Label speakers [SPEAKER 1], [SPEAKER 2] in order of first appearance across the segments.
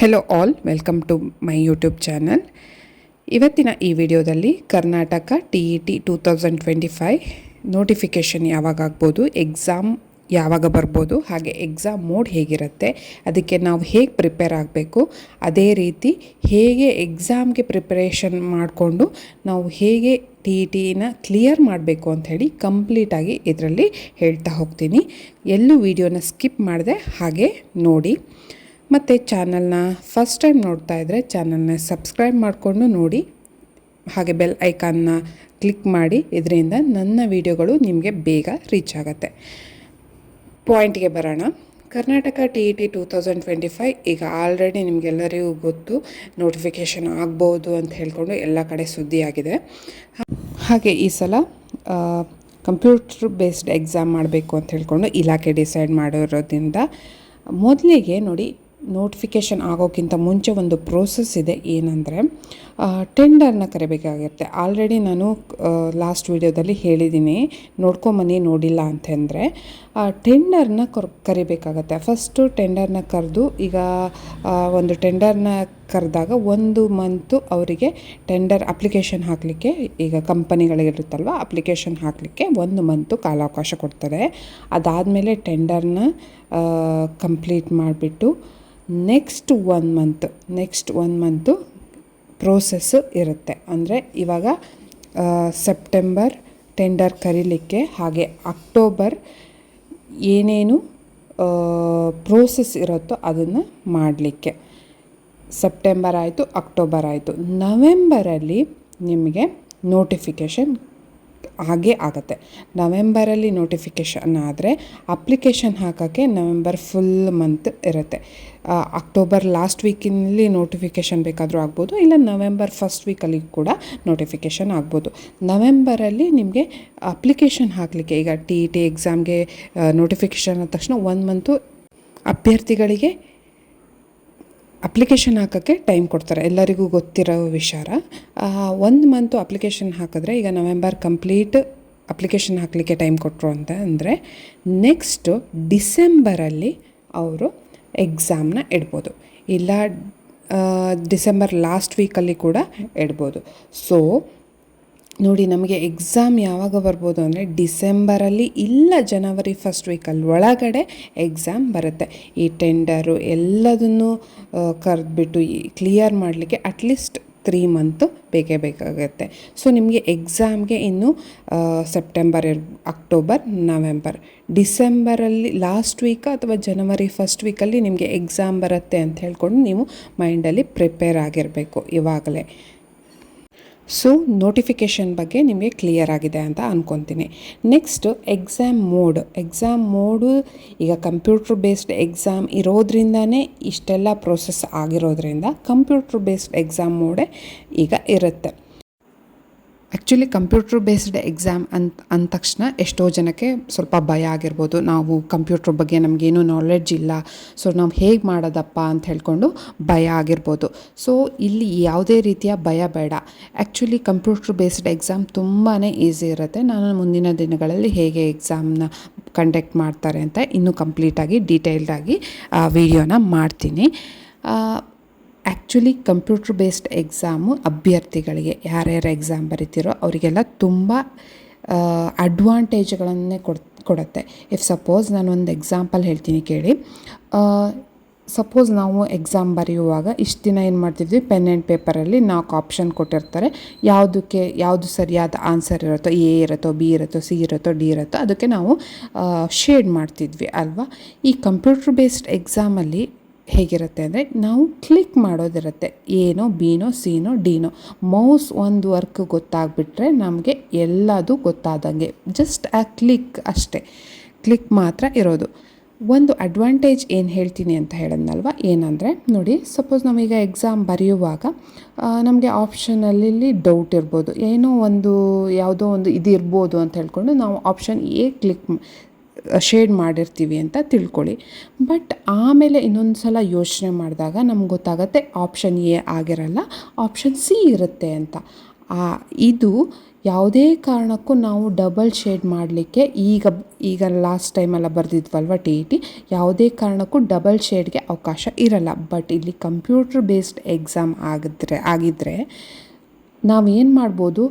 [SPEAKER 1] Hello all, welcome to my YouTube channel. ಇವತ್ತಿನ ಈ ವಿಡಿಯೋದಲ್ಲಿ ಕರ್ನಾಟಕ TET 2025 ನೋಟಿಫಿಕೇಷನ್ ಯಾವಾಗ ಆಗ್ಬೋದು, ಎಕ್ಸಾಮ್ ಯಾವಾಗ ಬರ್ಬೋದು, ಹಾಗೆ ಎಕ್ಸಾಮ್ ಮೋಡ್ ಹೇಗಿರುತ್ತೆ, ಅದಕ್ಕೆ ನಾವು ಹೇಗೆ ಪ್ರಿಪೇರ್ ಆಗಬೇಕು, ಅದೇ ರೀತಿ ಹೇಗೆ ಎಕ್ಸಾಮ್ಗೆ ಪ್ರಿಪರೇಷನ್ ಮಾಡಿಕೊಂಡು ನಾವು ಹೇಗೆ TETನ ಕ್ಲಿಯರ್ ಮಾಡಬೇಕು ಅಂಥೇಳಿ ಕಂಪ್ಲೀಟಾಗಿ ಇದರಲ್ಲಿ ಹೇಳ್ತಾ ಹೋಗ್ತೀನಿ. ಎಲ್ಲೂ ವಿಡಿಯೋನ ಸ್ಕಿಪ್ ಮಾಡದೆ ಹಾಗೆ ನೋಡಿ. ಮತ್ತು ಚಾನಲ್ನ ಫಸ್ಟ್ ಟೈಮ್ ನೋಡ್ತಾ ಇದ್ದರೆ ಚಾನಲ್ನ ಸಬ್ಸ್ಕ್ರೈಬ್ ಮಾಡಿಕೊಂಡು ನೋಡಿ, ಹಾಗೆ ಬೆಲ್ ಐಕಾನ್ನ ಕ್ಲಿಕ್ ಮಾಡಿ. ಇದರಿಂದ ನನ್ನ ವಿಡಿಯೋಗಳು ನಿಮಗೆ ಬೇಗ ರೀಚ್ ಆಗುತ್ತೆ. ಪಾಯಿಂಟ್ಗೆ ಬರೋಣ. ಕರ್ನಾಟಕ TET 2025 ಈಗ ಆಲ್ರೆಡಿ ನಿಮಗೆಲ್ಲರಿಗೂ ಗೊತ್ತು, ನೋಟಿಫಿಕೇಷನ್ ಆಗ್ಬೋದು ಅಂತ ಹೇಳ್ಕೊಂಡು ಎಲ್ಲ ಕಡೆ ಸುದ್ದಿಯಾಗಿದೆ. ಹಾಗೆ ಈ ಸಲ ಕಂಪ್ಯೂಟರ್ ಬೇಸ್ಡ್ ಎಕ್ಸಾಮ್ ಮಾಡಬೇಕು ಅಂತ ಹೇಳ್ಕೊಂಡು ಇಲಾಖೆ ಡಿಸೈಡ್ ಮಾಡಿರೋದ್ರಿಂದ ಮೊದಲಿಗೆ ನೋಡಿ, ನೋಟಿಫಿಕೇಷನ್ ಆಗೋಕ್ಕಿಂತ ಮುಂಚೆ ಒಂದು ಪ್ರೋಸೆಸ್ ಇದೆ. ಏನಂದರೆ ಟೆಂಡರ್ನ ಕರಿಬೇಕಾಗಿರುತ್ತೆ. ಆಲ್ರೆಡಿ ನಾನು ಲಾಸ್ಟ್ ವಿಡಿಯೋದಲ್ಲಿ ಹೇಳಿದ್ದೀನಿ, ನೋಡ್ಕೊಂಬನ್ನಿ ನೋಡಿಲ್ಲ ಅಂತಂದರೆ. ಟೆಂಡರ್ನ ಕರಿಬೇಕಾಗತ್ತೆ. ಫಸ್ಟು ಟೆಂಡರ್ನ ಕರೆದು, ಈಗ ಒಂದು ಟೆಂಡರ್ನ ಕರೆದಾಗ 1 ಮಂತು ಅವರಿಗೆ ಟೆಂಡರ್ ಅಪ್ಲಿಕೇಶನ್ ಹಾಕಲಿಕ್ಕೆ, ಈಗ ಕಂಪನಿಗಳಿರುತ್ತಲ್ವ, ಅಪ್ಲಿಕೇಶನ್ ಹಾಕಲಿಕ್ಕೆ 1 ಮಂತು ಕಾಲಾವಕಾಶ ಕೊಡ್ತಾರೆ. ಅದಾದಮೇಲೆ ಟೆಂಡರ್ನ ಕಂಪ್ಲೀಟ್ ಮಾಡಿಬಿಟ್ಟು ನೆಕ್ಸ್ಟ್ 1 ಮಂತು ಪ್ರೋಸೆಸ್ಸು ಇರುತ್ತೆ. ಅಂದರೆ ಇವಾಗ ಸೆಪ್ಟೆಂಬರ್ ಟೆಂಡರ್ ಕರೀಲಿಕ್ಕೆ, ಹಾಗೆ ಅಕ್ಟೋಬರ್ ಏನೇನು ಪ್ರೋಸೆಸ್ ಇರುತ್ತೋ ಅದನ್ನು ಮಾಡಲಿಕ್ಕೆ. ಸೆಪ್ಟೆಂಬರ್ ಆಯಿತು, ಅಕ್ಟೋಬರ್ ಆಯಿತು, ನವೆಂಬರಲ್ಲಿ ನಿಮಗೆ ನೋಟಿಫಿಕೇಷನ್ ಹಾಗೇ ಆಗುತ್ತೆ. ನವೆಂಬರಲ್ಲಿ ನೋಟಿಫಿಕೇಷನ್ ಆದರೆ ಅಪ್ಲಿಕೇಶನ್ ಹಾಕೋಕ್ಕೆ ನವೆಂಬರ್ ಫುಲ್ ಮಂತ್ ಇರುತ್ತೆ. ಅಕ್ಟೋಬರ್ ಲಾಸ್ಟ್ ವೀಕಿನಲ್ಲಿ ನೋಟಿಫಿಕೇಷನ್ ಬೇಕಾದರೂ ಆಗ್ಬೋದು, ಇಲ್ಲ ನವೆಂಬರ್ ಫಸ್ಟ್ ವೀಕಲ್ಲಿ ಕೂಡ ನೋಟಿಫಿಕೇಷನ್ ಆಗ್ಬೋದು. ನವೆಂಬರಲ್ಲಿ ನಿಮಗೆ ಅಪ್ಲಿಕೇಶನ್ ಹಾಕಲಿಕ್ಕೆ, ಈಗ TET ಎಕ್ಸಾಮ್ಗೆ ನೋಟಿಫಿಕೇಷನ್ ಆದ ತಕ್ಷಣ 1 ಮಂತು ಅಭ್ಯರ್ಥಿಗಳಿಗೆ ಅಪ್ಲಿಕೇಶನ್ ಹಾಕೋಕ್ಕೆ ಟೈಮ್ ಕೊಡ್ತಾರೆ, ಎಲ್ಲರಿಗೂ ಗೊತ್ತಿರೋ ವಿಚಾರ. 1 ಮಂತು ಅಪ್ಲಿಕೇಶನ್ ಹಾಕಿದ್ರೆ, ಈಗ ನವೆಂಬರ್ ಕಂಪ್ಲೀಟ್ ಅಪ್ಲಿಕೇಶನ್ ಹಾಕಲಿಕ್ಕೆ ಟೈಮ್ ಕೊಟ್ಟರು ಅಂತ ಅಂದರೆ, ನೆಕ್ಸ್ಟು ಡಿಸೆಂಬರಲ್ಲಿ ಅವರು ಎಕ್ಸಾಮ್ನ ಇಡ್ಬೋದು, ಇಲ್ಲ ಡಿಸೆಂಬರ್ ಲಾಸ್ಟ್ ವೀಕಲ್ಲಿ ಕೂಡ ಇಡ್ಬೋದು. ಸೊ ನೋಡಿ, ನಮಗೆ ಎಕ್ಸಾಮ್ ಯಾವಾಗ ಬರ್ಬೋದು ಅಂದರೆ ಡಿಸೆಂಬರಲ್ಲಿ ಇಲ್ಲ ಜನವರಿ ಫಸ್ಟ್ ವೀಕಲ್ಲಿ ಒಳಗಡೆ ಎಕ್ಸಾಮ್ ಬರುತ್ತೆ. ಈ ಟೆಂಡರು ಎಲ್ಲದನ್ನು ಕರೆದ್ಬಿಟ್ಟು ಕ್ಲಿಯರ್ ಮಾಡಲಿಕ್ಕೆ ಅಟ್ಲೀಸ್ಟ್ 3 ಮಂತು ಬೇಕೇ ಬೇಕಾಗುತ್ತೆ. ಸೊ ನಿಮಗೆ ಎಕ್ಸಾಮ್ಗೆ ಇನ್ನು ಸೆಪ್ಟೆಂಬರ್, ಅಕ್ಟೋಬರ್, ನವೆಂಬರ್, ಡಿಸೆಂಬರಲ್ಲಿ ಲಾಸ್ಟ್ ವೀಕ್ ಅಥವಾ ಜನವರಿ ಫಸ್ಟ್ ವೀಕಲ್ಲಿ ನಿಮಗೆ ಎಕ್ಸಾಮ್ ಬರುತ್ತೆ ಅಂತ ಹೇಳ್ಕೊಂಡು ನೀವು ಮೈಂಡಲ್ಲಿ ಪ್ರಿಪೇರ್ ಆಗಿರಬೇಕು ಇವಾಗಲೇ. ಸೊ ನೋಟಿಫಿಕೇಷನ್ ಬಗ್ಗೆ ನಿಮಗೆ ಕ್ಲಿಯರ್ ಆಗಿದೆ ಅಂತ ಅಂದ್ಕೊತೀನಿ. ನೆಕ್ಸ್ಟು ಎಕ್ಸಾಮ್ ಮೋಡು ಈಗ ಕಂಪ್ಯೂಟ್ರ್ ಬೇಸ್ಡ್ ಎಕ್ಸಾಮ್ ಇರೋದ್ರಿಂದನೇ ಇಷ್ಟೆಲ್ಲ ಪ್ರೋಸೆಸ್ ಆಗಿರೋದ್ರಿಂದ ಕಂಪ್ಯೂಟ್ರ್ ಬೇಸ್ಡ್ ಎಕ್ಸಾಮ್ ಮೋಡೇ ಈಗ ಇರುತ್ತೆ. ಆ್ಯಕ್ಚುಲಿ ಕಂಪ್ಯೂಟ್ರ್ ಬೇಸ್ಡ್ ಎಕ್ಸಾಮ್ ಅಂದ ತಕ್ಷಣ ಎಷ್ಟೋ ಜನಕ್ಕೆ ಸ್ವಲ್ಪ ಭಯ ಆಗಿರ್ಬೋದು. ನಾವು ಕಂಪ್ಯೂಟ್ರ್ ಬಗ್ಗೆ ನಮಗೇನು ನಾಲೆಡ್ಜ್ ಇಲ್ಲ, ಸೊ ನಾವು ಹೇಗೆ ಮಾಡೋದಪ್ಪ ಅಂತ ಹೇಳ್ಕೊಂಡು ಭಯ ಆಗಿರ್ಬೋದು. ಸೊ ಇಲ್ಲಿ ಯಾವುದೇ ರೀತಿಯ ಭಯ ಬೇಡ. ಆ್ಯಕ್ಚುಲಿ ಕಂಪ್ಯೂಟ್ರ್ ಬೇಸ್ಡ್ ಎಕ್ಸಾಮ್ ತುಂಬಾ ಈಸಿ ಇರುತ್ತೆ. ನಾನು ಮುಂದಿನ ದಿನಗಳಲ್ಲಿ ಹೇಗೆ ಎಕ್ಸಾಮ್ನ ಕಂಡಕ್ಟ್ ಮಾಡ್ತಾರೆ ಅಂತ ಇನ್ನೂ ಕಂಪ್ಲೀಟಾಗಿ ಡೀಟೇಲ್ಡಾಗಿ ವಿಡಿಯೋನ ಮಾಡ್ತೀನಿ. ಆ್ಯಕ್ಚುಲಿ ಕಂಪ್ಯೂಟ್ರ್ ಬೇಸ್ಡ್ ಎಕ್ಸಾಮು ಅಭ್ಯರ್ಥಿಗಳಿಗೆ, ಯಾರ್ಯಾರು ಎಕ್ಸಾಮ್ ಬರೀತಿರೋ ಅವರಿಗೆಲ್ಲ ತುಂಬ ಅಡ್ವಾಂಟೇಜ್ಗಳನ್ನೇ ಕೊಡುತ್ತೆ. ಇಫ್ ಸಪೋಸ್ ನಾನೊಂದು ಎಕ್ಸಾಂಪಲ್ ಹೇಳ್ತೀನಿ ಕೇಳಿ. ಸಪೋಸ್ ನಾವು ಎಕ್ಸಾಮ್ ಬರೆಯುವಾಗ ಇಷ್ಟು ದಿನ ಏನು ಮಾಡ್ತಿದ್ವಿ, ಪೆನ್ ಆ್ಯಂಡ್ ಪೇಪರಲ್ಲಿ 4 ಆಪ್ಷನ್ ಕೊಟ್ಟಿರ್ತಾರೆ. ಯಾವುದು ಸರಿಯಾದ ಆನ್ಸರ್ ಇರುತ್ತೋ, A ಇರುತ್ತೋ, B ಇರುತ್ತೋ, C ಇರುತ್ತೋ, D ಇರುತ್ತೋ, ಅದಕ್ಕೆ ನಾವು ಶೇಡ್ ಮಾಡ್ತಿದ್ವಿ ಅಲ್ವಾ. ಈ ಕಂಪ್ಯೂಟ್ರ್ ಬೇಸ್ಡ್ ಎಕ್ಸಾಮಲ್ಲಿ ಹೇಗಿರುತ್ತೆ ಅಂದರೆ, ನಾವು ಕ್ಲಿಕ್ ಮಾಡೋದಿರುತ್ತೆ. ಏನೋ, ಬಿನೋ, ಸಿನೋ, ಡಿನೋ, ಮೌಸ್ ಒಂದು ವರ್ಕ್ ಗೊತ್ತಾಗ್ಬಿಟ್ರೆ ನಮಗೆ ಎಲ್ಲದು ಗೊತ್ತಾದಂಗೆ. ಜಸ್ಟ್ ಕ್ಲಿಕ್ ಅಷ್ಟೇ, ಕ್ಲಿಕ್ ಮಾತ್ರ ಇರೋದು. ಒಂದು ಅಡ್ವಾಂಟೇಜ್ ಏನು ಹೇಳ್ತೀನಿ ಅಂತ ಹೇಳಿದ್ನಲ್ವ, ಏನಂದರೆ ನೋಡಿ, ಸಪೋಸ್ ನಾವೀಗ ಎಕ್ಸಾಮ್ ಬರೆಯುವಾಗ ನಮಗೆ ಆಪ್ಷನಲ್ಲಿ ಡೌಟ್ ಇರ್ಬೋದು, ಯಾವುದೋ ಒಂದು ಇದು ಇರ್ಬೋದು ಅಂತ ಹೇಳ್ಕೊಂಡು ನಾವು ಆಪ್ಷನ್ A ಕ್ಲಿಕ್ ಶೇಡ್ ಮಾಡಿರ್ತೀವಿ ಅಂತ ತಿಳ್ಕೊಳ್ಳಿ. ಬಟ್ ಆಮೇಲೆ ಇನ್ನೊಂದು ಸಲ ಯೋಚನೆ ಮಾಡಿದಾಗ ನಮ್ಗೆ ಗೊತ್ತಾಗುತ್ತೆ ಆಪ್ಷನ್ A ಆಗಿರಲ್ಲ, ಆಪ್ಷನ್ C ಇರುತ್ತೆ ಅಂತ. ಇದು ಯಾವುದೇ ಕಾರಣಕ್ಕೂ ನಾವು ಡಬಲ್ ಶೇಡ್ ಮಾಡಲಿಕ್ಕೆ ಈಗ ಲಾಸ್ಟ್ ಟೈಮೆಲ್ಲ ಬರೆದಿದ್ವಲ್ವ TET, ಯಾವುದೇ ಕಾರಣಕ್ಕೂ ಡಬಲ್ ಶೇಡ್ಗೆ ಅವಕಾಶ ಇರಲ್ಲ. ಬಟ್ ಇಲ್ಲಿ ಕಂಪ್ಯೂಟರ್ ಬೇಸ್ಡ್ ಎಕ್ಸಾಮ್ ಆಗಿದ್ದರೆ ನಾವೇನು ಮಾಡ್ಬೋದು,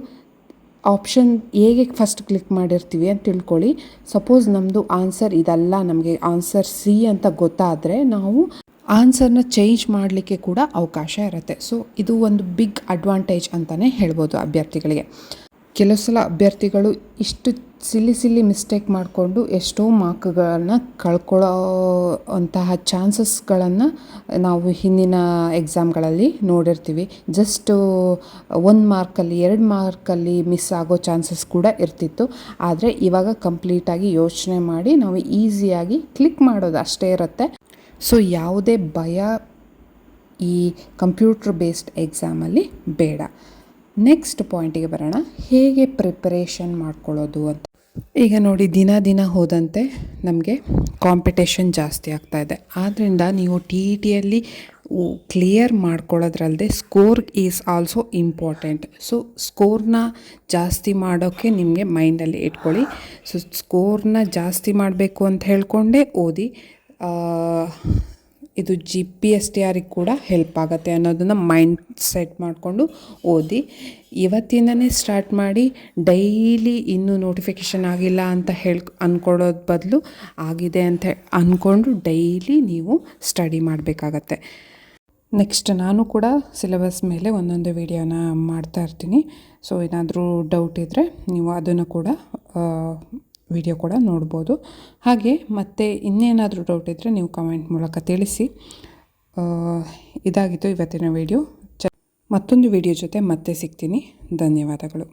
[SPEAKER 1] ಆಪ್ಷನ್ ಹೇಗೆ ಫಸ್ಟ್ ಕ್ಲಿಕ್ ಮಾಡಿರ್ತೀವಿ ಅಂತ ತಿಳ್ಕೊಳ್ಳಿ. ಸಪೋಸ್ ನಮ್ಮದು ಆನ್ಸರ್ ಇದಲ್ಲ, ನಮಗೆ ಆನ್ಸರ್ C ಅಂತ ಗೊತ್ತಾದರೆ ನಾವು ಆನ್ಸರ್ನ ಚೇಂಜ್ ಮಾಡಲಿಕ್ಕೆ ಕೂಡ ಅವಕಾಶ ಇರುತ್ತೆ. ಸೊ ಇದು ಒಂದು ಬಿಗ್ ಅಡ್ವಾಂಟೇಜ್ ಅಂತಲೇ ಹೇಳ್ಬೋದು ಅಭ್ಯರ್ಥಿಗಳಿಗೆ. ಕೆಲವು ಸಲ ಅಭ್ಯರ್ಥಿಗಳು ಇಷ್ಟು ಸಿಲ್ಲಿ ಮಿಸ್ಟೇಕ್ ಮಾಡಿಕೊಂಡು ಎಷ್ಟೋ ಮಾರ್ಕ್ಗಳನ್ನು ಕಳ್ಕೊಳ್ಳೋ ಅಂತಹ ಚಾನ್ಸಸ್ಗಳನ್ನು ನಾವು ಹಿಂದಿನ ಎಕ್ಸಾಮ್ಗಳಲ್ಲಿ ನೋಡಿರ್ತೀವಿ. ಜಸ್ಟ್ 1 ಮಾರ್ಕಲ್ಲಿ 2 ಮಾರ್ಕಲ್ಲಿ ಮಿಸ್ ಆಗೋ ಚಾನ್ಸಸ್ ಕೂಡ ಇರ್ತಿತ್ತು. ಆದರೆ ಇವಾಗ ಕಂಪ್ಲೀಟಾಗಿ ಯೋಚನೆ ಮಾಡಿ ನಾವು ಈಸಿಯಾಗಿ ಕ್ಲಿಕ್ ಮಾಡೋದು ಅಷ್ಟೇ ಇರುತ್ತೆ. ಸೊ ಯಾವುದೇ ಭಯ ಈ ಕಂಪ್ಯೂಟರ್ ಬೇಸ್ಡ್ ಎಕ್ಸಾಮಲ್ಲಿ ಬೇಡ. ನೆಕ್ಸ್ಟ್ ಪಾಯಿಂಟಿಗೆ ಬರೋಣ, ಹೇಗೆ ಪ್ರಿಪರೇಷನ್ ಮಾಡ್ಕೊಳ್ಳೋದು ಅಂತ. ಈಗ ನೋಡಿ, ದಿನ ಹೋದಂತೆ ನಮಗೆ ಕಾಂಪಿಟೇಷನ್ ಜಾಸ್ತಿ ಆಗ್ತಾ ಇದೆ. ಆದ್ದರಿಂದ ನೀವು TETಯಲ್ಲಿ ಕ್ಲಿಯರ್ ಮಾಡ್ಕೊಳ್ಳೋದ್ರಲ್ಲದೆ score is also important. So ಸ್ಕೋರ್ನ ಜಾಸ್ತಿ ಮಾಡೋಕ್ಕೆ ನಿಮಗೆ ಮೈಂಡಲ್ಲಿ ಇಟ್ಕೊಳ್ಳಿ. ಸೊ ಸ್ಕೋರ್ನ ಜಾಸ್ತಿ ಮಾಡಬೇಕು ಅಂತ ಹೇಳ್ಕೊಂಡೇ ಓದಿ. ಇದು GPSTRಗೆ ಕೂಡ ಹೆಲ್ಪ್ ಆಗುತ್ತೆ ಅನ್ನೋದನ್ನು ಮೈಂಡ್ ಸೆಟ್ ಮಾಡಿಕೊಂಡು ಓದಿ. ಇವತ್ತಿಂದನೇ ಸ್ಟಾರ್ಟ್ ಮಾಡಿ ಡೈಲಿ ಇನ್ನೂ ನೋಟಿಫಿಕೇಷನ್ ಆಗಿಲ್ಲ ಅಂತ ಅಂದ್ಕೊಳ್ಳೋದು ಬದಲು ಆಗಿದೆ ಅಂತ ಅಂದ್ಕೊಂಡು ಡೈಲಿ ನೀವು ಸ್ಟಡಿ ಮಾಡಬೇಕಾಗತ್ತೆ. ನೆಕ್ಸ್ಟ್ ನಾನು ಕೂಡ ಸಿಲೆಬಸ್ ಮೇಲೆ ಒಂದೊಂದು ವಿಡಿಯೋನ ಮಾಡ್ತಾ ಇರ್ತೀನಿ. ಸೊ ಏನಾದರೂ ಡೌಟ್ ಇದ್ದರೆ ನೀವು ಅದನ್ನು ಕೂಡ ವಿಡಿಯೋ ಕೂಡ ನೋಡ್ಬೋದು. ಹಾಗೆ ಮತ್ತೆ ಇನ್ನೇನಾದರೂ ಡೌಟ್ ಇದ್ದರೆ ನೀವು ಕಮೆಂಟ್ ಮೂಲಕ ತಿಳಿಸಿ. ಇದಾಗಿತ್ತು ಇವತ್ತಿನ ವಿಡಿಯೋ. ಮತ್ತೊಂದು ವಿಡಿಯೋ ಜೊತೆ ಮತ್ತೆ ಸಿಗ್ತೀನಿ. ಧನ್ಯವಾದಗಳು.